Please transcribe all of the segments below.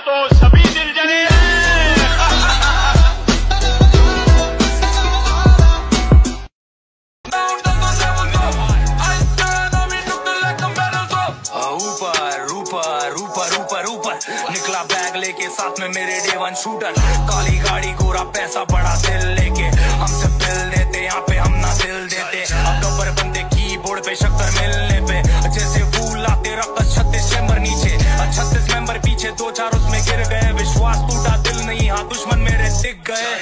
तो सभी दिल जले। निकला बैग लेके साथ में मेरे डे1 शूटर, काली गाड़ी गोरा पैसा बड़ा दिल लेके, हमसे बिल देते यहाँ पे हम ना दिल देते। अब गब्बर बंदे कीबोर्ड पे शक्कर मिलने पे जैसे फूल आते रक्त 36 चैम्बर नीचे 36 मेंबर पीछे 2-4 उसमें गिर गए। विश्वास टूटा दिल नहीं, हाँ दुश्मन मेरे दिख गए।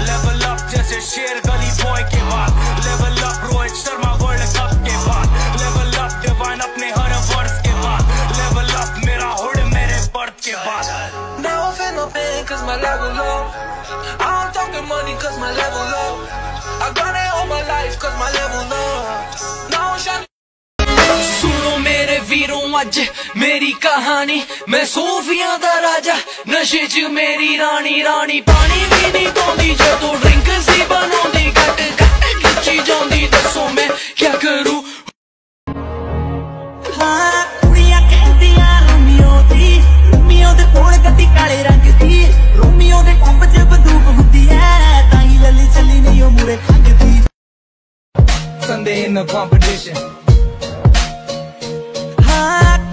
लेवल अप जैसे शेर गली बॉय के बाद, level up Rohit Sharma world cup के बाद, लेवल अप डिवाइन अपने हर वर्ष के बाद, लेवल अप मेरा हुड मेरे बर्थ के बाद। Now I feel no pain cause my level low. I'm talking money cause my level low. I got it all my life cause my level low. Now I'm shining. सुनो मेरे वीरों अज मेरी कहानी, मैं Sophia दा राजा नशे च मेरी रानी, रानी पानी भी नहीं पौंदी जो तू ड्रिंक सी बनौंदी, घट घट खिंची जांदी, दसो मैं क्या करूं। हाँ कुड़ियां कहदियां रोमियो दी, रोमियो दे कोल गड्डी काले रंग दी, रोमियो दे पंप च बंदूक हुंदी है, ताई लली चली नहीं ओ मुड़े खंगदी। Sunday in the competition।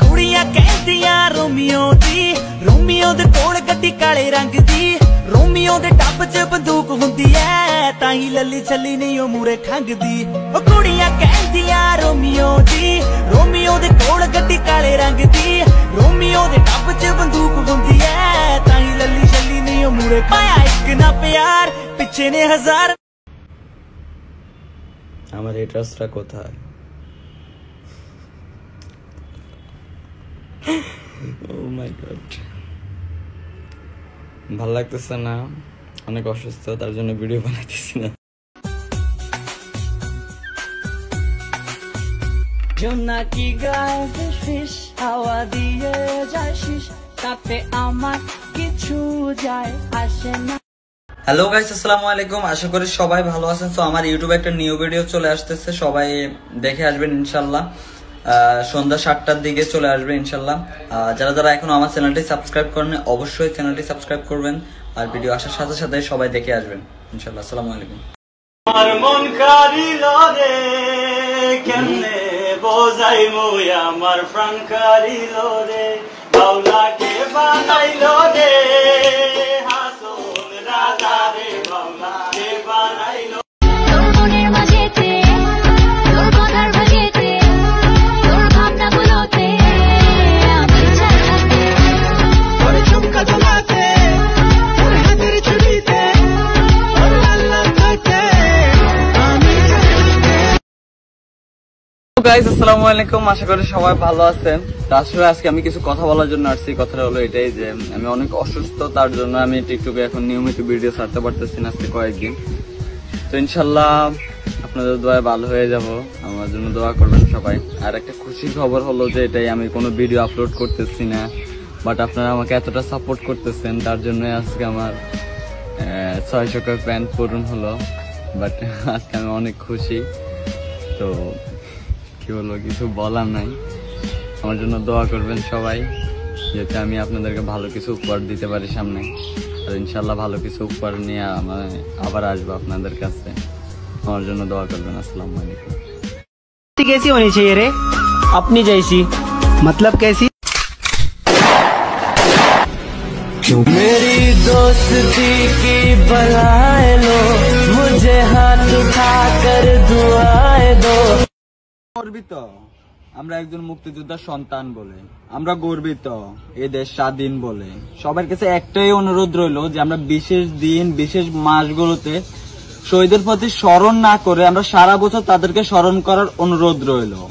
कुड़ियां कहदियां रोमियो दी, रोमियो दे कोल गड्डी काले रंग दी, रोमियो दे टब च बंदूक हुंदी है, ताई लली चली नहीं ओ मुड़े खंगदी। ओ कुड़ियां कहदियां रोमियो दी, रोमियो दे कोल गड्डी काले रंग दी, रोमियो दे टब च बंदूक हुंदी है, ताई लली चली नहीं ओ मुड़े पाया एक ना प्यार पिछे ने हजार। আমার হেটার্সরা কোথায়? Oh my God, ভালো লাগতেছে না, অনেক অসুস্থ, তার জন্য ভিডিও বানাইতেছি না। জোনাকি গায়ে ফিস হাওয়া দিয়ে যায় শিস, তাতে আমার কিছু যায় আসে না। হ্যালো গাইস, আসসালামু আলাইকুম, আশা করি সবাই ভালো আছেন। তো আমার ইউটিউবে একটা নিউ ভিডিও চলে আসতেছে, সবাই দেখে আসবেন ইনশাল্লাহ। সন্ধ্যা 7টার দিকে চলে আসবে ইনশাল্লাহ। যারা যারা এখনো আমার চ্যানেলটি সাবস্ক্রাইব করেন অবশ্যই চ্যানেলটি সাবস্ক্রাইব করবেন, আর ভিডিও আসার সাথে সাথে সবাই দেখে আসবেন ইনশাল্লাহ। আসসালামু আলাইকুম। আমার মন কারিল রে কেমনে বোঝাই মই, আমার প্রাণ কারিল রে বাউলাকে বানাইল রে, হাসন রাজা রে বাউলাকে বানাইল। গাইস আসসালামু আলাইকুম, আশা করি সবাই ভালো আছেন। আসলে আজকে আমি কিছু কথা বলার জন্য আসছি। কথাটা হলো এটাই যে আমি অনেক অসুস্থ, তার জন্য আমি টিকটকে এখন নিয়মিত ভিডিও ছাড়তে পারতেছি না আজকে কয়েকদিন। তো ইনশাল্লাহ আপনাদের দোয়ায় ভালো হয়ে যাব, আমার জন্য দোয়া করবেন সবাই। আর একটা খুশির খবর হলো যে এটাই আমি কোনো ভিডিও আপলোড করতেছি না, বাট আপনারা আমাকে এতটা সাপোর্ট করতেছেন, তার জন্য আজকে আমার 600 প্যান্ট পূরণ হলো। বাট আজকে আমি অনেক খুশি। তো কি বলবো, কিছু বলার নাই। আমার জন্য দোয়া করবেন সবাই, যাতে আমি আপনাদেরকে ভালো কিছু উপহার দিতে পারি সামনে। আর ইনশাল্লাহ ভালো কিছু উপহার নিয়ে আবার আসবো আপনাদের কাছে। আমার জন্য দোয়া করবেন। আসসালামু আলাইকুম। कैसी होनी चाहिए रे? अपनी जैसी, मतलब कैसी? मेरी दोस्ती की बलाए लो, मुझे हाथ उठाकर दुआएं दो। গর্বিত আমরা একজন মুক্তিযোদ্ধার সন্তান বলে, আমরা গর্বিত এই দেশ স্বাধীন বলে। সবার কাছে একটাই অনুরোধ রইলো যে আমরা বিশেষ দিন বিশেষ মাসগুলোতে শহীদের প্রতি স্মরণ না করে আমরা সারা বছর তাদেরকে স্মরণ করার অনুরোধ রইলো।